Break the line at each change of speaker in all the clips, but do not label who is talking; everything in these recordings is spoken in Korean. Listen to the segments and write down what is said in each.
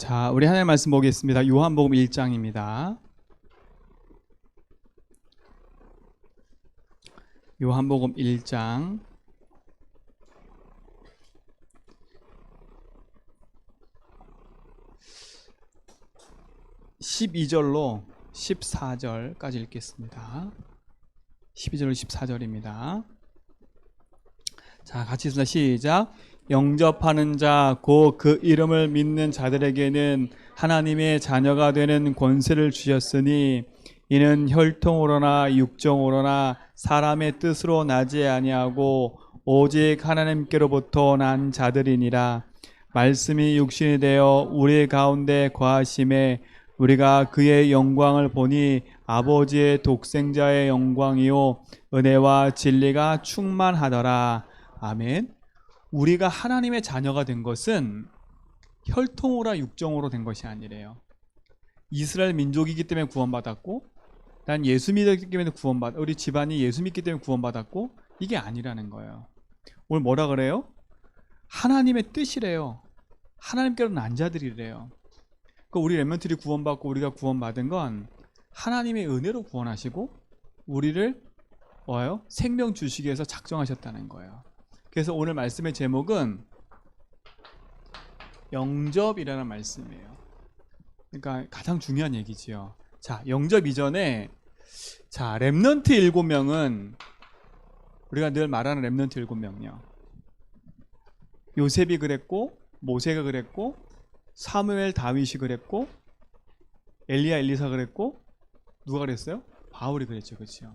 자, 우리 하나님 말씀 보겠습니다. 요한복음 1장입니다. 요한복음 1장 12절로 14절까지 읽겠습니다. 12절로 14절입니다. 자, 같이 읽습니다. 시작. 영접하는 자, 곧 그 이름을 믿는 자들에게는 하나님의 자녀가 되는 권세를 주셨으니 이는 혈통으로나 육정으로나 사람의 뜻으로 나지 아니하고 오직 하나님께로부터 난 자들이니라. 말씀이 육신이 되어 우리 가운데 거하심에 우리가 그의 영광을 보니 아버지의 독생자의 영광이요 은혜와 진리가 충만하더라. 아멘. 우리가 하나님의 자녀가 된 것은 혈통으로 육정으로 된 것이 아니래요. 이스라엘 민족이기 때문에 구원받았고, 난 예수 믿기 때문에 우리 집안이 예수 믿기 때문에 구원받았고, 이게 아니라는 거예요. 오늘 뭐라 그래요? 하나님의 뜻이래요. 하나님께로 난 자들이래요. 그러니까 우리 렘넌트들이 구원받고 우리가 구원받은 건 하나님의 은혜로 구원하시고 우리를 생명 주시기 위해서 작정하셨다는 거예요. 그래서 오늘 말씀의 제목은 영접이라는 말씀이에요. 그러니까 가장 중요한 얘기지요. 자, 영접 이전에 렘넌트 7명은 우리가 늘 말하는 렘넌트 7명이요. 요셉이 그랬고, 모세가 그랬고, 사무엘 다윗이 그랬고, 엘리야 엘리사 그랬고, 누가 그랬어요? 바울이 그랬죠. 그렇죠?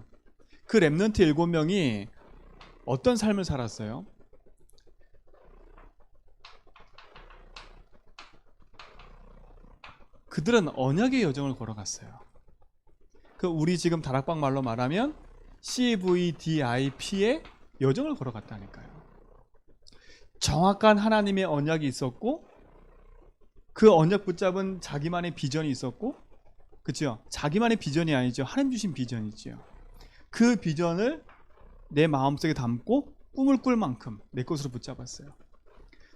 그 렘넌트 7명이 어떤 삶을 살았어요? 그들은 언약의 여정을 걸어갔어요. 우리 지금 다락방 말로 말하면 CVDIP의 여정을 걸어갔다니까요. 정확한 하나님의 언약이 있었고, 그 언약 붙잡은 자기만의 비전이 있었고, 그렇죠? 자기만의 비전이 아니죠. 하나님 주신 비전이죠. 그 비전을 내 마음속에 담고 꿈을 꿀 만큼 내 것으로 붙잡았어요.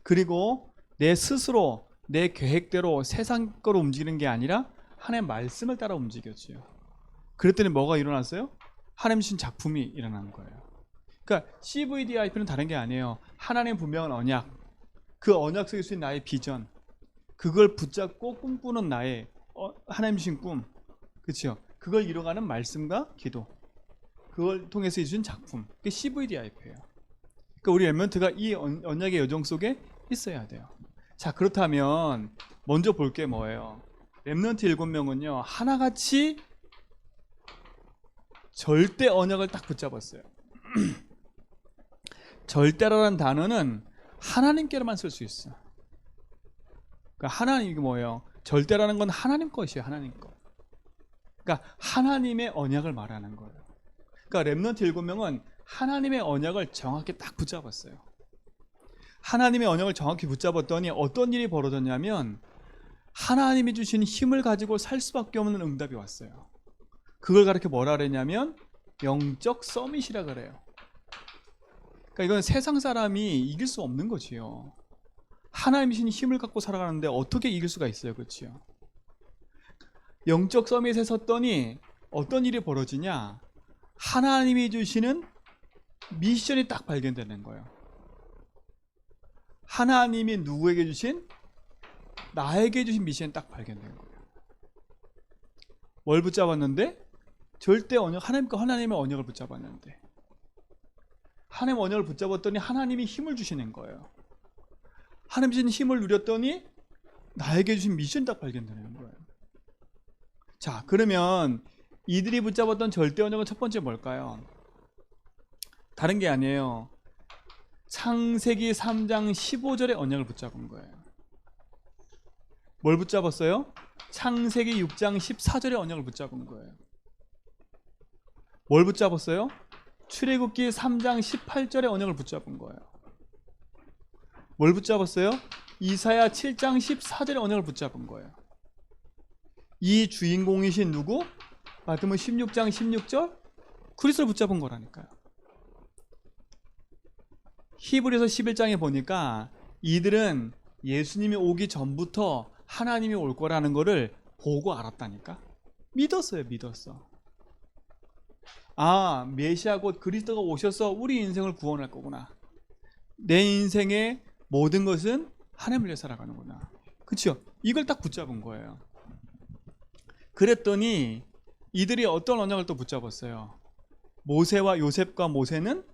그리고 내 스스로 내 계획대로 세상 거로 움직이는 게 아니라 하나님의 말씀을 따라 움직였죠. 그랬더니 뭐가 일어났어요? 하나님 주신 작품이 일어난 거예요. 그러니까 CVDIP는 다른 게 아니에요. 하나님 분명한 언약, 그 언약 속에 있는 나의 비전, 그걸 붙잡고 꿈꾸는 나의 하나님 주신 꿈, 그렇죠? 그걸 이뤄가는 말씀과 기도, 그걸 통해서 해준 작품, 그게 CVDIP예요. 그러니까 우리 렘넌트가 이 언약의 여정 속에 있어야 돼요. 자, 그렇다면 먼저 볼 게 뭐예요? 렘넌트 7명은요 하나같이 절대 언약을 딱 붙잡았어요. 절대라는 단어는 하나님께로만 쓸 수 있어. 그러니까 하나님, 이게 뭐예요? 절대라는 건 하나님 것이에요. 하나님 것. 그러니까 하나님의 언약을 말하는 거예요. 그러니까 렘넌트 7명은 하나님의 언약을 정확히 딱 붙잡았어요. 하나님의 언약을 정확히 붙잡았더니 어떤 일이 벌어졌냐면 하나님이 주신 힘을 가지고 살 수밖에 없는 응답이 왔어요. 그걸 가르쳐 뭐라 그랬냐면 영적 서밋이라 그래요. 그러니까 이건 세상 사람이 이길 수 없는 거지요. 하나님이 주신 힘을 갖고 살아가는데 어떻게 이길 수가 있어요. 그렇지요? 영적 서밋에 섰더니 어떤 일이 벌어지냐? 하나님이 주시는 미션이 딱 발견되는 거예요. 하나님이 누구에게 주신? 나에게 주신 미션이 딱 발견된 거예요. 뭘 붙잡았는데? 절대 언약, 하나님의 언약을 붙잡았는데, 하나님의 언약을 붙잡았더니 하나님이 힘을 주시는 거예요. 하나님 주신 힘을 누렸더니 나에게 주신 미션이 딱 발견되는 거예요. 자, 그러면 이들이 붙잡았던 절대 언약은 첫 번째 뭘까요? 다른 게 아니에요. 창세기 3장 15절의 언약을 붙잡은 거예요. 뭘 붙잡았어요? 창세기 6장 14절의 언약을 붙잡은 거예요. 뭘 붙잡았어요? 출애굽기 3장 18절의 언약을 붙잡은 거예요. 뭘 붙잡았어요? 이사야 7장 14절의 언약을 붙잡은 거예요. 이 주인공이신 누구? 마태복음 16장 16절? 그리스도를 붙잡은 거라니까요. 히브리서 11장에 보니까 이들은 예수님이 오기 전부터 하나님이 올 거라는 거를 보고 알았다니까. 믿었어요. 믿었어. 아, 메시아 곧 그리스도가 오셔서 우리 인생을 구원할 거구나. 내 인생의 모든 것은 하나님을 위해 살아가는구나. 그렇죠? 이걸 딱 붙잡은 거예요. 그랬더니 이들이 어떤 언약을 또 붙잡았어요. 모세와 요셉과 모세는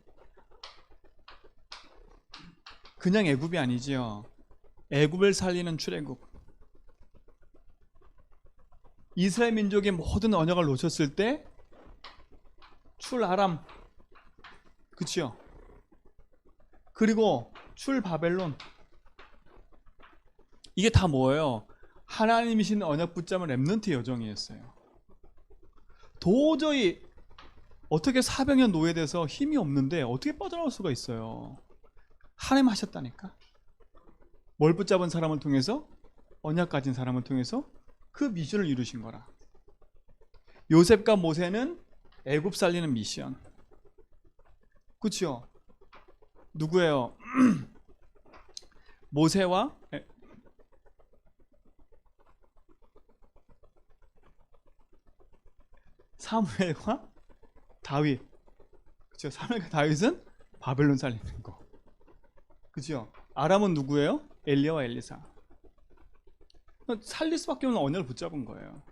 그냥 애굽이 아니지요. 애굽을 살리는 출애굽. 이스라엘 민족의 모든 언약을 놓쳤을 때 출아람, 그치요? 그리고 출바벨론. 이게 다 뭐예요? 하나님이신 언약 붙잡은 렘넌트 여정이었어요. 도저히 어떻게 400년 노예돼서 힘이 없는데 어떻게 빠져나올 수가 있어요? 하나님 하셨다니까. 뭘 붙잡은 사람을 통해서? 언약 가진 사람을 통해서 그 미션을 이루신 거라. 요셉과 모세는 애굽 살리는 미션. 그렇죠? 누구예요? 모세와 사무엘과 다윗. 그렇죠? 사무엘과 다윗은 바벨론 살리는 거. 그렇죠? 아람은 누구예요? 엘리야와 엘리사. 살릴 수밖에 없는 언약을 붙잡은 거예요.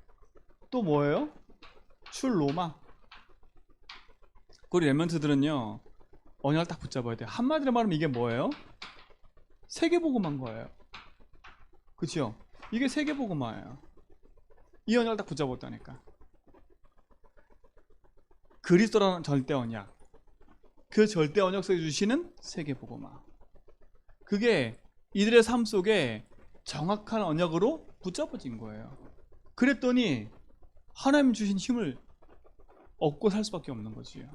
또 뭐예요? 출 로마. 우리 렘넌트들은요 언약을 딱 붙잡아야 돼요. 한마디로 말하면 이게 뭐예요? 세계복음한 거예요. 그렇죠? 이게 세계복음화예요. 이 언약을 딱 붙잡았다니까. 그리스도라는 절대 언약, 그 절대 언약 속에 주시는 세계복음화, 그게 이들의 삶 속에 정확한 언약으로 붙잡아진 거예요. 그랬더니 하나님 주신 힘을 얻고 살 수밖에 없는 거지요.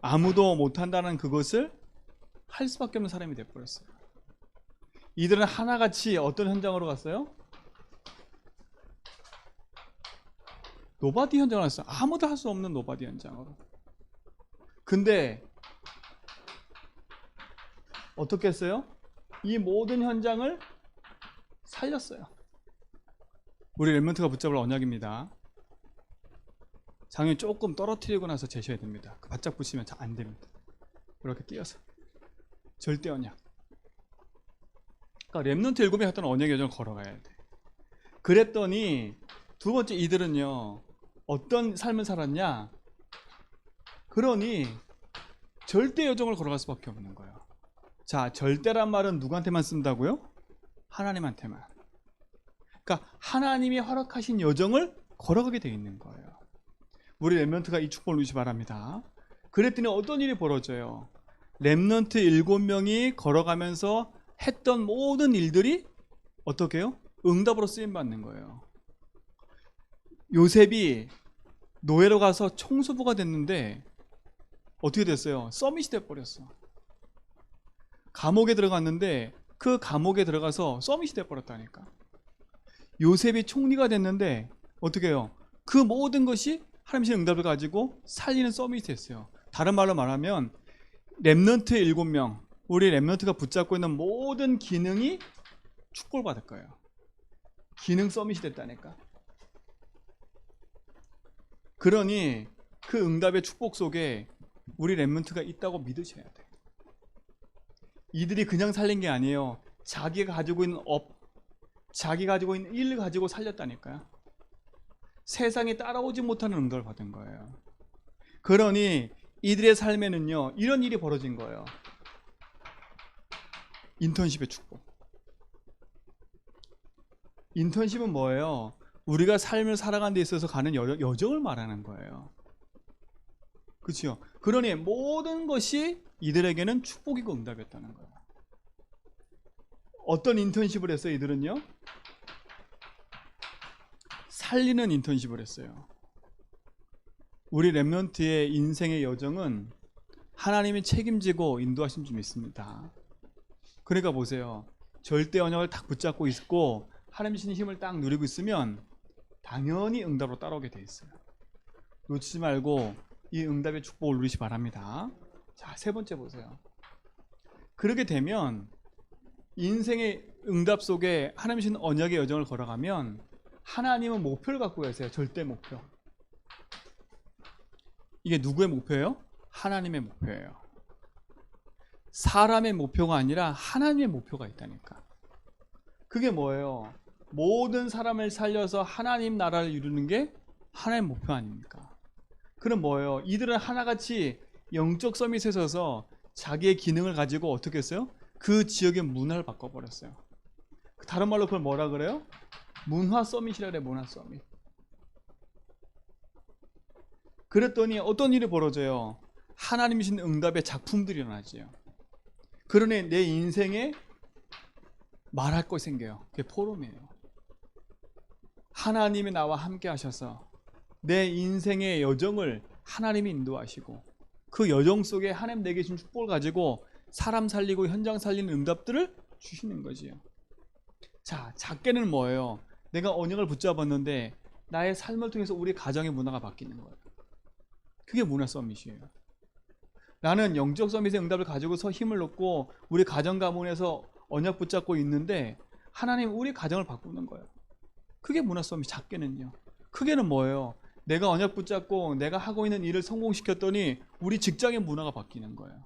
아무도 못한다는 그것을 할 수밖에 없는 사람이 되어버렸어요. 이들은 하나같이 어떤 현장으로 갔어요? 노바디 현장으로 갔어요. 아무도 할 수 없는 노바디 현장으로. 근데 어떻게 했어요? 이 모든 현장을 살렸어요. 우리 렘넌트가 붙잡을 언약입니다. 장애 조금 떨어뜨리고 나서 재셔야 됩니다. 바짝 붙이면 잘 안 됩니다. 이렇게 띄어서 절대 언약. 그러니까 렘넌트 7명이 했던 언약의 여정을 걸어가야 돼. 그랬더니 두 번째 이들은요 어떤 삶을 살았냐? 그러니 절대 여정을 걸어갈 수밖에 없는 거예요. 자, 절대란 말은 누구한테만 쓴다고요? 하나님한테만. 그러니까 하나님이 허락하신 여정을 걸어가게 돼 있는 거예요. 우리 렘넌트가 이 축복을 누리시 바랍니다. 그랬더니 어떤 일이 벌어져요? 렘넌트 7명이 걸어가면서 했던 모든 일들이 어떻게 해요? 응답으로 쓰임받는 거예요. 요셉이 노예로 가서 총수부가 됐는데 어떻게 됐어요? 서밋이 돼버렸어. 감옥에 들어갔는데 그 감옥에 들어가서 서밋이 돼버렸다니까. 요셉이 총리가 됐는데 어떻게 해요? 그 모든 것이 하나님의 응답을 가지고 살리는 서밋이 됐어요. 다른 말로 말하면 렘넌트 7명, 우리 렘넌트가 붙잡고 있는 모든 기능이 축복을 받을 거예요. 기능 서밋이 됐다니까. 그러니 그 응답의 축복 속에 우리 렘넌트가 있다고 믿으셔야 돼요. 이들이 그냥 살린 게 아니에요. 자기가 가지고 있는 자기가 가지고 있는 일을 가지고 살렸다니까요. 세상에 따라오지 못하는 응답을 받은 거예요. 그러니 이들의 삶에는요 이런 일이 벌어진 거예요. 인턴십의 축복. 인턴십은 뭐예요? 우리가 삶을 살아가는 데 있어서 가는 여정을 말하는 거예요. 그렇죠? 그러니 모든 것이 이들에게는 축복이고 응답이었다는 거예요. 어떤 인턴십을 했어요? 이들은요 살리는 인턴십을 했어요. 우리 렘넌트의 인생의 여정은 하나님이 책임지고 인도하신 줄 믿습니다. 그러니까 보세요. 절대 언약을 딱 붙잡고 있고 하나님 주신 힘을 딱 누리고 있으면 당연히 응답으로 따라오게 돼 있어요. 놓치지 말고 이 응답의 축복을 누리시 바랍니다. 자, 세 번째 보세요. 그렇게 되면 인생의 응답 속에 하나님 주신 언약의 여정을 걸어가면 하나님은 목표를 갖고 계세요. 절대 목표. 이게 누구의 목표예요? 하나님의 목표예요. 사람의 목표가 아니라 하나님의 목표가 있다니까. 그게 뭐예요? 모든 사람을 살려서 하나님 나라를 이루는 게 하나님의 목표 아닙니까? 그럼 뭐예요? 이들은 하나같이 영적 서밋에 서서 자기의 기능을 가지고 어떻게 했어요? 그 지역의 문화를 바꿔버렸어요. 다른 말로 그걸 뭐라 그래요? 문화 서밋이라 그래. 문화 서밋. 그랬더니 어떤 일이 벌어져요? 하나님이 주신 응답의 작품들이 일어나지요. 그러니 내 인생에 말할 것이 생겨요. 그게 포럼이에요. 하나님이 나와 함께 하셔서 내 인생의 여정을 하나님이 인도하시고 그 여정 속에 하나님 내게 주신 축복을 가지고 사람 살리고 현장 살리는 응답들을 주시는 거지요. 자, 작게는 뭐예요? 내가 언약을 붙잡았는데 나의 삶을 통해서 우리 가정의 문화가 바뀌는 거예요. 그게 문화 서밋이에요. 나는 영적 서밋의 응답을 가지고서 힘을 얻고 우리 가정 가문에서 언약 붙잡고 있는데 하나님 우리 가정을 바꾸는 거예요. 그게 문화 서밋. 작게는요. 크게는 뭐예요? 내가 언약 붙잡고 내가 하고 있는 일을 성공시켰더니 우리 직장의 문화가 바뀌는 거예요.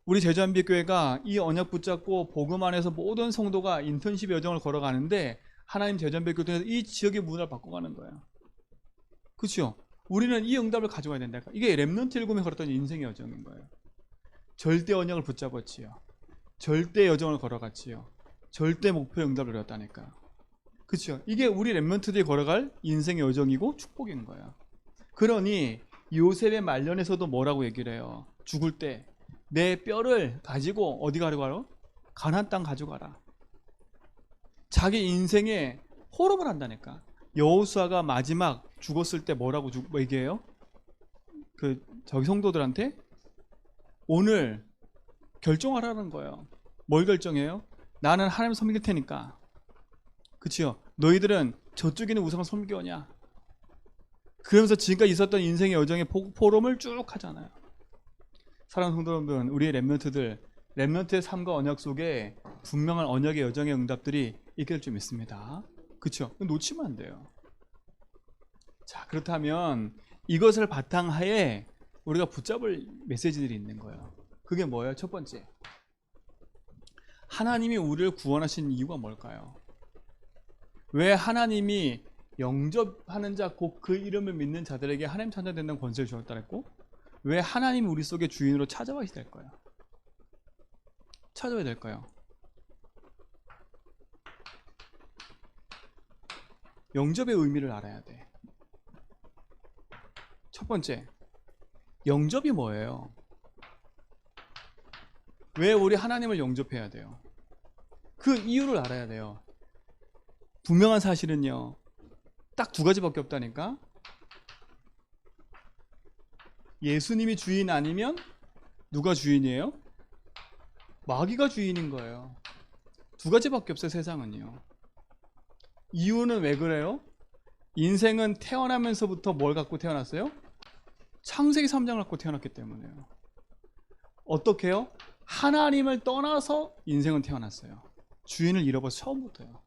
우리 제주한빛교회가 이 언약 붙잡고 복음 안에서 모든 성도가 인턴십 여정을 걸어가는데 하나님 제주한빛교회 통해서 이 지역의 문화를 바꿔가는 거예요. 그렇죠? 우리는 이 응답을 가져가야 된다. 이게 렘넌트 일곱에 걸었던 인생의 여정인 거예요. 절대 언약을 붙잡았지요. 절대 여정을 걸어갔지요. 절대 목표의 응답을 이뤘다니까. 그렇죠? 이게 우리 렘넌트들이 걸어갈 인생의 여정이고 축복인 거예요. 그러니 요셉의 말년에서도 뭐라고 얘기를 해요? 죽을 때 내 뼈를 가지고 어디 가려고? 가나안 땅 가져가라. 자기 인생에 호흡을 한다니까. 여호수아가 마지막 죽었을 때 뭐라고 얘기해요? 저기 성도들한테 오늘 결정하라는 거예요. 뭘 결정해요? 나는 하나님 섬길 테니까. 그치요? 너희들은 저쪽에 있는 우상을 섬기오냐? 그러면서 지금까지 있었던 인생의 여정의 포럼을 쭉 하잖아요. 사랑하는 성도 여러분, 우리의 렘넌트들, 렘넌트의 삶과 언약 속에 분명한 언약의 여정의 응답들이 있게 될 줄 믿습니다. 그쵸? 놓치면 안 돼요. 자, 그렇다면 이것을 바탕하에 우리가 붙잡을 메시지들이 있는 거예요. 그게 뭐예요? 첫 번째, 하나님이 우리를 구원하신 이유가 뭘까요? 왜 하나님이 영접하는 자 곧 그 이름을 믿는 자들에게 하나님 찬양된다는 권세를 주었다 했고, 왜 하나님이 우리 속의 주인으로 찾아와야 될까요? 찾아와야 될까요? 영접의 의미를 알아야 돼. 첫 번째, 영접이 뭐예요? 왜 우리 하나님을 영접해야 돼요? 그 이유를 알아야 돼요. 분명한 사실은요, 딱 두 가지밖에 없다니까. 예수님이 주인 아니면 누가 주인이에요? 마귀가 주인인 거예요. 두 가지밖에 없어요, 세상은요. 이유는 왜 그래요? 인생은 태어나면서부터 뭘 갖고 태어났어요? 창세기 3장을 갖고 태어났기 때문에요. 어떻게 해요? 하나님을 떠나서 인생은 태어났어요. 주인을 잃어버려서 처음부터요.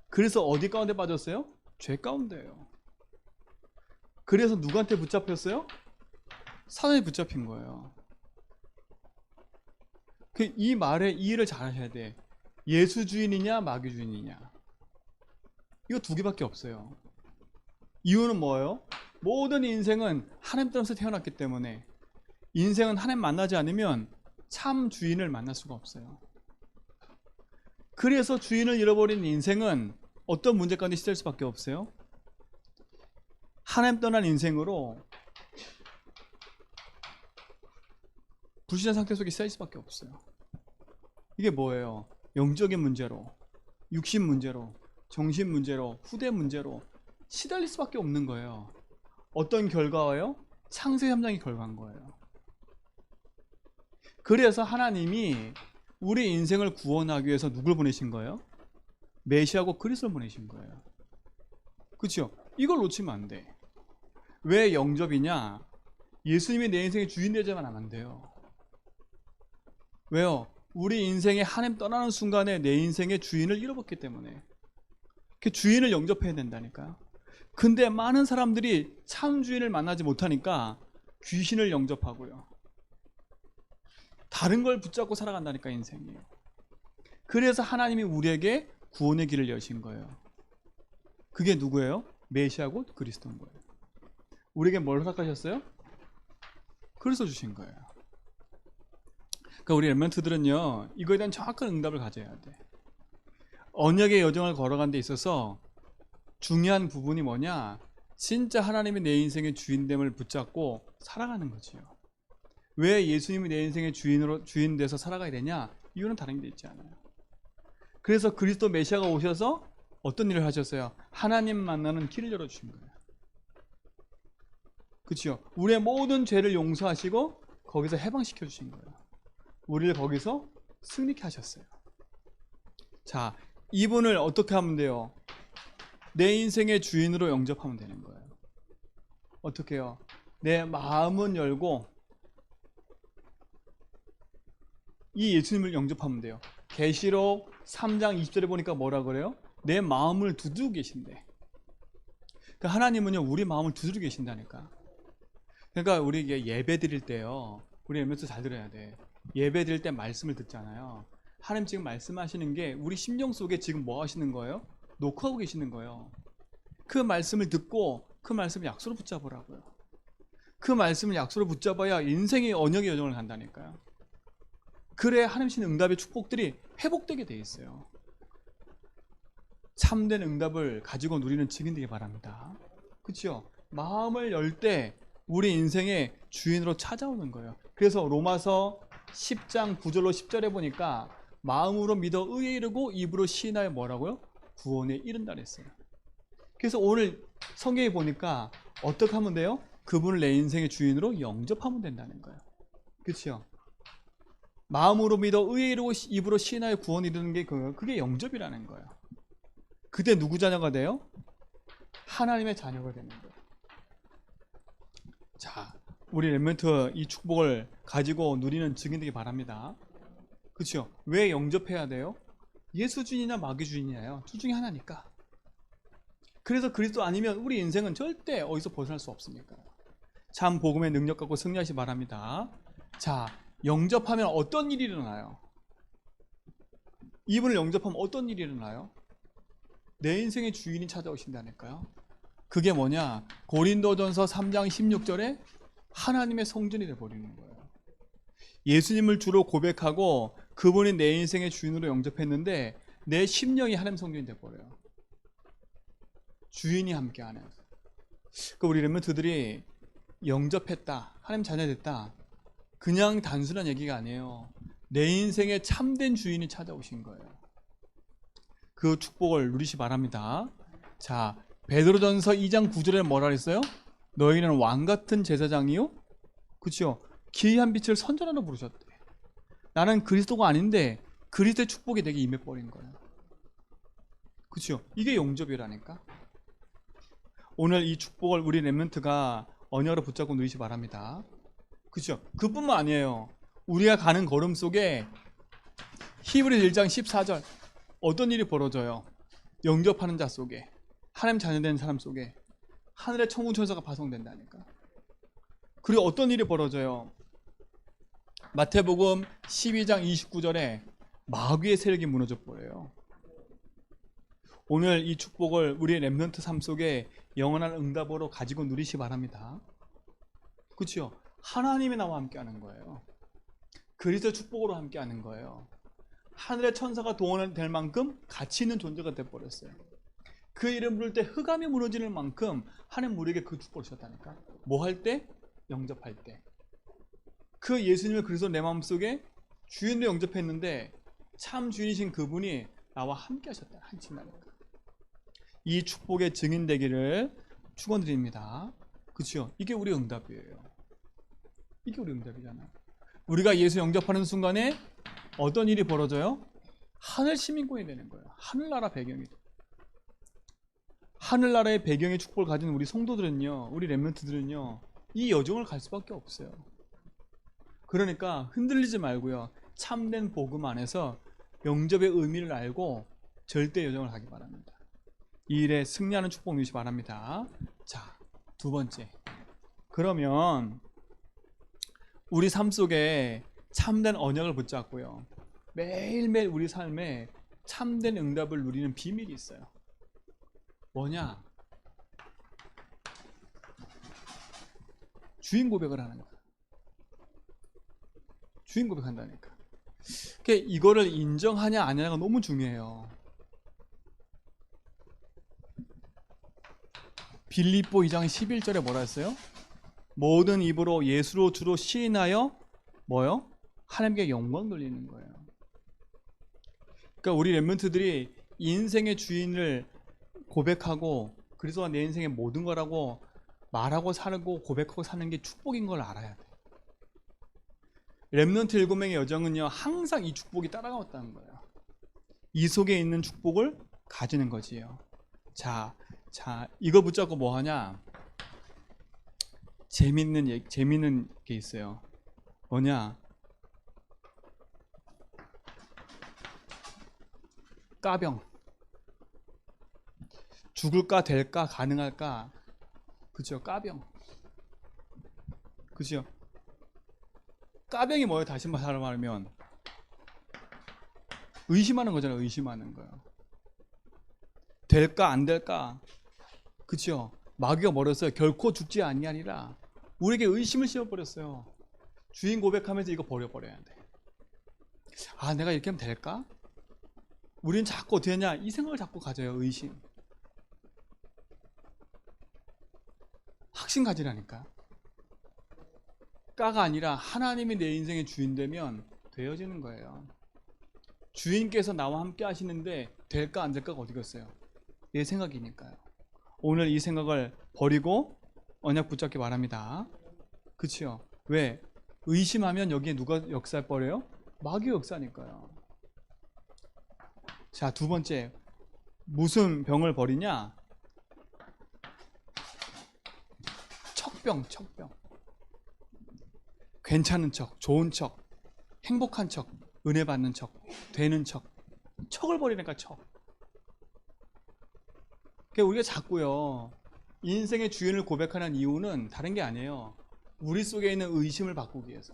그래서 어디 가운데 빠졌어요? 죄 가운데예요. 그래서 누구한테 붙잡혔어요? 사단에 붙잡힌 거예요. 이 말의 이해를 잘 하셔야 돼. 예수 주인이냐 마귀 주인이냐, 이거 두 개밖에 없어요. 이유는 뭐예요? 모든 인생은 하나님 따라서 태어났기 때문에 인생은 하나님 만나지 않으면 참 주인을 만날 수가 없어요. 그래서 주인을 잃어버린 인생은 어떤 문제 가운데 시달릴 수밖에 없어요? 하나님 떠난 인생으로 불신한 상태 속에 쌓일 수밖에 없어요. 이게 뭐예요? 영적인 문제로, 육신 문제로, 정신 문제로, 후대 문제로 시달릴 수밖에 없는 거예요. 어떤 결과예요? 창세기 3장의 결과인 거예요. 그래서 하나님이 우리 인생을 구원하기 위해서 누굴 보내신 거예요? 메시아고 그리스도를 보내신 거예요. 그렇죠? 이걸 놓치면 안 돼. 왜 영접이냐? 예수님이 내 인생의 주인 되자만 하면 안 돼요. 왜요? 우리 인생에 하나님 떠나는 순간에 내 인생의 주인을 잃어버렸기 때문에 그 주인을 영접해야 된다니까요. 근데 많은 사람들이 참 주인을 만나지 못하니까 귀신을 영접하고요. 다른 걸 붙잡고 살아간다니까 인생이. 그래서 하나님이 우리에게 구원의 길을 여신 거예요. 그게 누구예요? 메시아고 그리스도인 거예요. 우리에게 뭘 허락하셨어요? 그리스도 주신 거예요. 그러니까 우리 렘넌트들은요, 이거에 대한 정확한 응답을 가져야 돼. 언약의 여정을 걸어간 데 있어서 중요한 부분이 뭐냐? 진짜 하나님이 내 인생의 주인됨을 붙잡고 살아가는 거지요. 왜 예수님이 내 인생의 주인 돼서 살아가야 되냐? 이유는 다른 게 있지 않아요. 그래서 그리스도 메시아가 오셔서 어떤 일을 하셨어요? 하나님 만나는 길을 열어주신 거예요. 그렇죠? 우리의 모든 죄를 용서하시고 거기서 해방시켜 주신 거예요. 우리를 거기서 승리케 하셨어요. 자, 이분을 어떻게 하면 돼요? 내 인생의 주인으로 영접하면 되는 거예요. 어떻게 해요? 내 마음은 열고 이 예수님을 영접하면 돼요. 계시록 3장 20절에 보니까 뭐라 그래요? 내 마음을 두드리고 계신대. 그러니까 하나님은요, 우리 마음을 두드리고 계신다니까. 그러니까 우리 예배 드릴 때요, 우리 엠에서 잘 들어야 돼. 예배 드릴 때 말씀을 듣잖아요. 하나님 지금 말씀하시는 게 우리 심령 속에 지금 뭐 하시는 거예요? 녹화하고 계시는 거예요. 그 말씀을 듣고 그 말씀을 약속으로 붙잡으라고요. 그 말씀을 약속으로 붙잡아야 인생의 언약의 여정을 간다니까요. 그래야 하나님 주신 응답의 축복들이 회복되게 돼 있어요. 참된 응답을 가지고 누리는 증인 되기 바랍니다. 그렇죠? 마음을 열 때 우리 인생의 주인으로 찾아오는 거예요. 그래서 로마서 10장 9절로 10절에 보니까 마음으로 믿어 의에 이르고 입으로 시인하여 뭐라고요? 구원에 이른다 그랬어요. 그래서 오늘 성경에 보니까 어떻게 하면 돼요? 그분을 내 인생의 주인으로 영접하면 된다는 거예요. 그렇죠? 마음으로 믿어 의에 이르고 입으로 시인하여 구원에 이르는 게 그게 영접이라는 거예요. 그때 누구 자녀가 돼요? 하나님의 자녀가 되는 거예요. 자, 우리 렘넌트 이 축복을 가지고 누리는 증인 되기 바랍니다. 그렇죠? 왜 영접해야 돼요? 예수 주인이냐 마귀 주인이냐요. 둘 중에 하나니까. 그래서 그리스도 아니면 우리 인생은 절대 어디서 벗어날 수 없으니까. 참 복음의 능력 갖고 승리하시 바랍니다. 자, 영접하면 어떤 일이 일어나요? 이분을 영접하면 어떤 일이 일어나요? 내 인생의 주인이 찾아오신다니까요. 그게 뭐냐? 고린도전서 3장 16절에 하나님의 성전이 되어버리는 거예요. 예수님을 주로 고백하고 그분이 내 인생의 주인으로 영접했는데 내 심령이 하나님 성전이 되어버려요. 주인이 함께하는. 그러니까 우리 렘넌트들이 영접했다, 하나님 자녀 됐다, 그냥 단순한 얘기가 아니에요. 내 인생의 참된 주인이 찾아오신 거예요. 그 축복을 누리시 바랍니다. 자, 베드로전서 2장 9절에 뭐라 그랬어요? 너희는 왕같은 제사장이요? 그렇죠? 기이한 빛을 선전하러 부르셨대. 나는 그리스도가 아닌데 그리스도의 축복이 내게 임해버린 거예요. 그렇죠? 이게 영접이라니까. 오늘 이 축복을 우리 렘넌트가 언약으로 붙잡고 누리시 바랍니다. 그렇죠? 그뿐만 아니에요. 우리가 가는 걸음 속에 히브리서 1장 14절 어떤 일이 벌어져요? 영접하는 자 속에, 하나님 자녀된 사람 속에 하늘의 천군 천사가 파송된다니까. 그리고 어떤 일이 벌어져요? 마태복음 12장 29절에 마귀의 세력이 무너져 버려요. 오늘 이 축복을 우리의 렘넌트 삶 속에 영원한 응답으로 가지고 누리시 바랍니다. 그렇죠? 하나님이 나와 함께하는 거예요. 그리스도의 축복으로 함께하는 거예요. 하늘의 천사가 동원될 만큼 가치 있는 존재가 되어버렸어요. 그 이름 부를 때 흑암이 무너지는 만큼 하나님 우리에게 그 축복을 주셨다니까. 뭐 할 때? 영접할 때. 그 예수님을 그리스도 내 마음속에 주인으로 영접했는데 참 주인이신 그분이 나와 함께 하셨다. 하신다니까. 이 축복의 증인 되기를 축원드립니다. 그렇죠? 이게 우리 응답이에요. 이게 우리 응답이잖아. 우리가 예수 영접하는 순간에 어떤 일이 벌어져요? 하늘 시민권이 되는 거예요. 하늘나라 배경이. 하늘나라의 배경의 축복을 가진 우리 성도들은요, 우리 렘넌트들은요, 이 여정을 갈 수밖에 없어요. 그러니까 흔들리지 말고요, 참된 복음 안에서 영접의 의미를 알고 절대 여정을 하기 바랍니다. 이 일에 승리하는 축복 누리시기 바랍니다. 자, 두 번째. 그러면 우리 삶 속에 참된 언약을 붙잡고요, 매일매일 우리 삶에 참된 응답을 누리는 비밀이 있어요. 뭐냐? 주인 고백을 하는 거야. 주인 고백한다니까. 그러니까 이거를 인정하냐 안 하냐가 너무 중요해요. 빌립보 2장 11절에 뭐라 했어요? 모든 입으로 예수로 주로 시인하여 뭐요? 하나님께 영광 돌리는 거예요. 그러니까 우리 렘넌트들이 인생의 주인을 고백하고 그리스도가 내 인생의 모든 거라고 말하고 살고 고백하고 사는 게 축복인 걸 알아야 돼. 렘넌트 7명의 여정은요, 항상 이 축복이 따라가왔다는 거예요. 이 속에 있는 축복을 가지는 거지요. 자, 이거 붙잡고 뭐 하냐? 재밌는 게 있어요. 뭐냐? 까병. 죽을까 될까 가능할까? 그죠? 까병. 그죠? 까병이 뭐예요? 다시 말하면 의심하는 거잖아요. 의심하는 거예요. 될까 안 될까? 그죠? 마귀가 뭐랬어요? 결코 죽지 아니하리라. 우리에게 의심을 씌워버렸어요. 주인 고백하면서 이거 버려버려야 돼. 아, 내가 이렇게 하면 될까? 우리는 자꾸 어떻게 하냐? 이 생각을 자꾸 가져요. 의심. 확신 가지라니까. 까가 아니라 하나님이 내 인생의 주인 되면 되어지는 거예요. 주인께서 나와 함께 하시는데 될까 안 될까가 어디 갔어요? 내 생각이니까요. 오늘 이 생각을 버리고 언약 붙잡기 바랍니다. 그치요? 왜? 의심하면 여기에 누가 역사를 버려요? 마귀 역사니까요. 자, 두 번째. 무슨 병을 버리냐? 척병. 괜찮은 척, 좋은 척, 행복한 척, 은혜 받는 척, 되는 척. 척을 버리니까 척. 그러니까 우리가 자꾸요, 인생의 주인을 고백하는 이유는 다른 게 아니에요. 우리 속에 있는 의심을 바꾸기 위해서.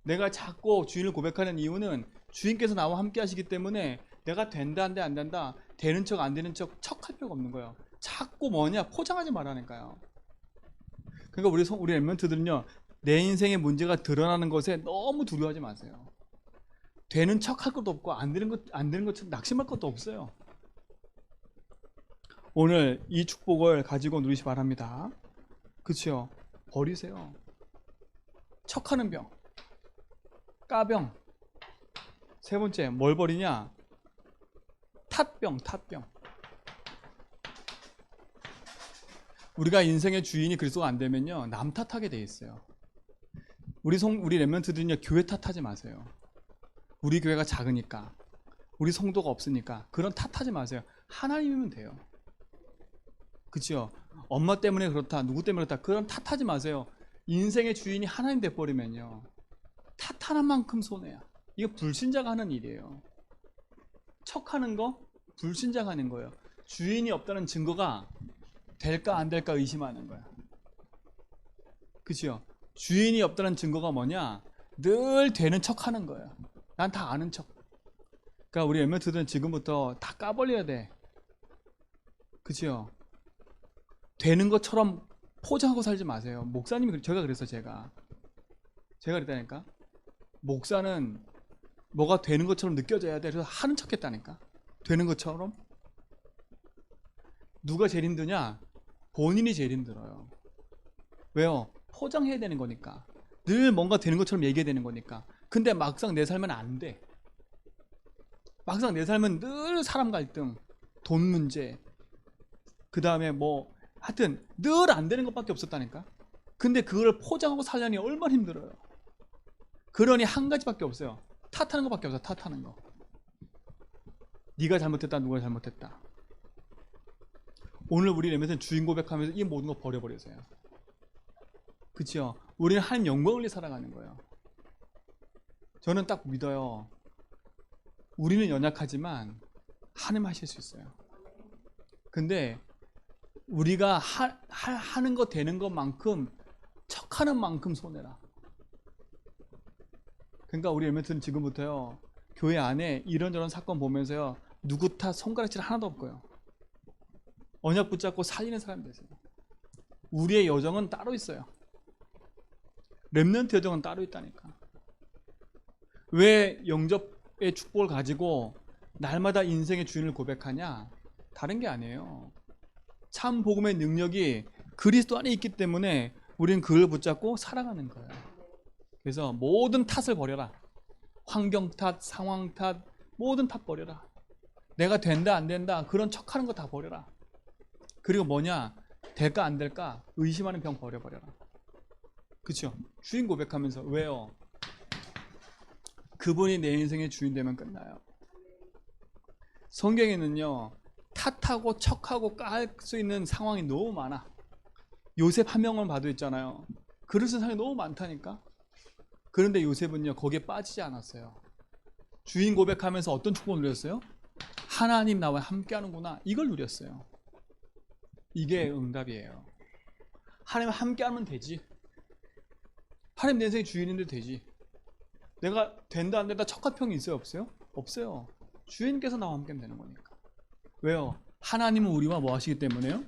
내가 자꾸 주인을 고백하는 이유는 주인께서 나와 함께 하시기 때문에 내가 된다 안 돼 안 된다, 되는 척 안 되는 척할 필요가 없는 거예요. 자꾸 뭐냐? 포장하지 말라니까요. 그러니까 우리 렘넌트들은요, 내 인생의 문제가 드러나는 것에 너무 두려워하지 마세요. 되는 척할 것도 없고 안 되는 것처럼 낙심할 것도 없어요. 오늘 이 축복을 가지고 누리시 바랍니다. 그치요? 버리세요. 척하는 병, 까병. 세 번째, 뭘 버리냐? 탓병. 우리가 인생의 주인이 그리스도가 안 되면요, 남 탓하게 돼 있어요. 우리 렘넌트들은요, 교회 탓하지 마세요. 우리 교회가 작으니까, 우리 성도가 없으니까 그런 탓하지 마세요. 하나님이면 돼요. 그치요? 엄마 때문에 그렇다, 누구 때문에 그렇다, 그런 탓하지 마세요. 인생의 주인이 하나님 돼버리면요, 탓하는 만큼 손해야. 이거 불신자가 하는 일이에요. 척하는 거 불신자가 하는 거예요. 주인이 없다는 증거가 될까 안 될까 의심하는 거야. 그치요? 주인이 없다는 증거가 뭐냐? 늘 되는 척 하는 거예요. 난 다 아는 척. 그러니까 우리 엠메트들은 지금부터 다 까버려야 돼. 그치요? 되는 것처럼 포장하고 살지 마세요. 목사님이, 제가 그랬어. 제가 그랬다니까. 목사는 뭐가 되는 것처럼 느껴져야 돼. 그래서 하는 척 했다니까. 되는 것처럼. 누가 제일 힘드냐? 본인이 제일 힘들어요. 왜요? 포장해야 되는 거니까. 늘 뭔가 되는 것처럼 얘기해야 되는 거니까. 근데 막상 내 삶은 안 돼. 막상 내 삶은 늘 사람 갈등, 돈 문제, 그 다음에 뭐 하여튼 늘 안 되는 것밖에 없었다니까. 근데 그걸 포장하고 살려니 얼마나 힘들어요. 그러니 한 가지밖에 없어요. 탓하는 것밖에 없어요. 탓하는 거. 네가 잘못했다, 누가 잘못했다. 오늘 우리 렘넌트는 주인 고백하면서 이 모든 거 버려버리세요. 그치요? 우리는 하나님 영광을 위해 살아가는 거예요. 저는 딱 믿어요. 우리는 연약하지만 하나님 하실 수 있어요. 근데 우리가 하는 거 되는 것만큼 척하는 만큼 손해라. 그러니까 우리 엘멘트는 지금부터요, 교회 안에 이런저런 사건 보면서요, 누구 탓 손가락질 하나도 없고요, 언약 붙잡고 살리는 사람이 되세요. 우리의 여정은 따로 있어요. 렘넌트 여정은 따로 있다니까. 왜 영접의 축복을 가지고 날마다 인생의 주인을 고백하냐? 다른 게 아니에요. 참 복음의 능력이 그리스도 안에 있기 때문에 우리는 그걸 붙잡고 살아가는 거예요. 그래서 모든 탓을 버려라. 환경 탓, 상황 탓, 모든 탓 버려라. 내가 된다 안 된다 그런 척하는 거 다 버려라. 그리고 뭐냐? 될까 안 될까 의심하는 병 버려버려라. 그렇죠? 주인 고백하면서. 왜요? 그분이 내 인생의 주인 되면 끝나요. 성경에는요, 탓하고 척하고 깔 수 있는 상황이 너무 많아. 요셉 한 명을 봐도 있잖아요. 그럴 수 있는 상황이 너무 많다니까. 그런데 요셉은요, 거기에 빠지지 않았어요. 주인 고백하면서 어떤 축복을 누렸어요? 하나님 나와 함께 하는구나, 이걸 누렸어요. 이게 응답이에요. 하나님 함께 하면 되지. 하나님 내 인생의 주인인데 되지. 내가 된다 안 된다 척할 평이 있어요 없어요? 없어요. 주인께서 나와 함께 하면 되는 거니까. 왜요? 하나님은 우리와 뭐 하시기 때문에요?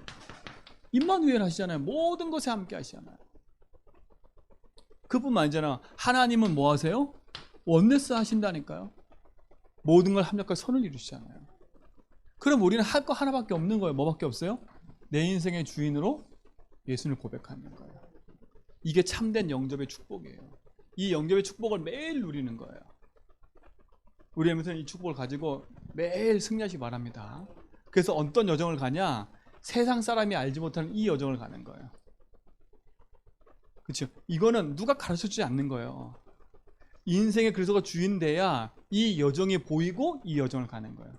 임마누엘 하시잖아요. 모든 것에 함께 하시잖아요. 그뿐만 아니잖아. 하나님은 뭐 하세요? 원네스 하신다니까요. 모든 걸 합력할 선을 이루시잖아요. 그럼 우리는 할 거 하나밖에 없는 거예요. 뭐밖에 없어요? 내 인생의 주인으로 예수님을 고백하는 거예요. 이게 참된 영접의 축복이에요. 이 영접의 축복을 매일 누리는 거예요. 우리 에멘트는 이 축복을 가지고 매일 승리하시기 바랍니다. 그래서 어떤 여정을 가냐? 세상 사람이 알지 못하는 이 여정을 가는 거예요. 그렇죠? 이거는 누가 가르쳐주지 않는 거예요. 인생의 그리스도가 주인 돼야 이 여정이 보이고 이 여정을 가는 거예요.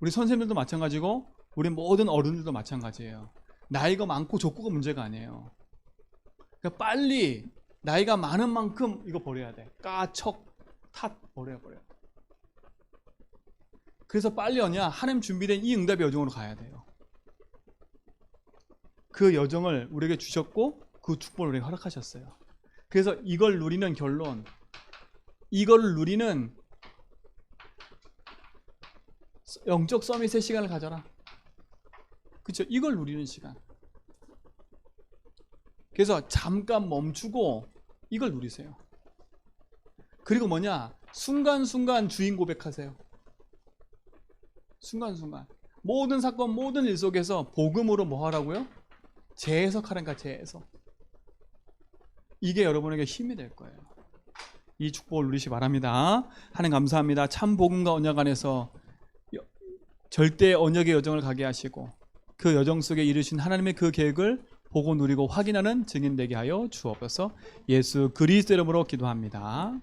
우리 선생님들도 마찬가지고 우리 모든 어른들도 마찬가지예요. 나이가 많고 적고가 문제가 아니에요. 그러니까 빨리 나이가 많은 만큼 이거 버려야 돼. 까척 탓 버려야. 그래서 빨리 하나님 준비된 이 응답의 여정으로 가야 돼요. 그 여정을 우리에게 주셨고 그 축복을 우리에게 허락하셨어요. 그래서 이걸 누리는 결론, 이걸 누리는 영적 서밋의 시간을 가져라. 그렇죠? 이걸 누리는 시간. 그래서 잠깐 멈추고 이걸 누리세요. 그리고 순간순간 주인 고백하세요. 순간순간 모든 사건 모든 일 속에서 복음으로 뭐 하라고요? 재해석하라니까. 재해석. 이게 여러분에게 힘이 될 거예요. 이 축복을 누리시기 바랍니다. 하나님 감사합니다. 참 복음과 언약 안에서 절대 언약의 여정을 가게 하시고 그 여정 속에 이루신 하나님의 그 계획을 보고 누리고 확인하는 증인 되게 하여 주옵소서. 예수 그리스도 이름으로 기도합니다.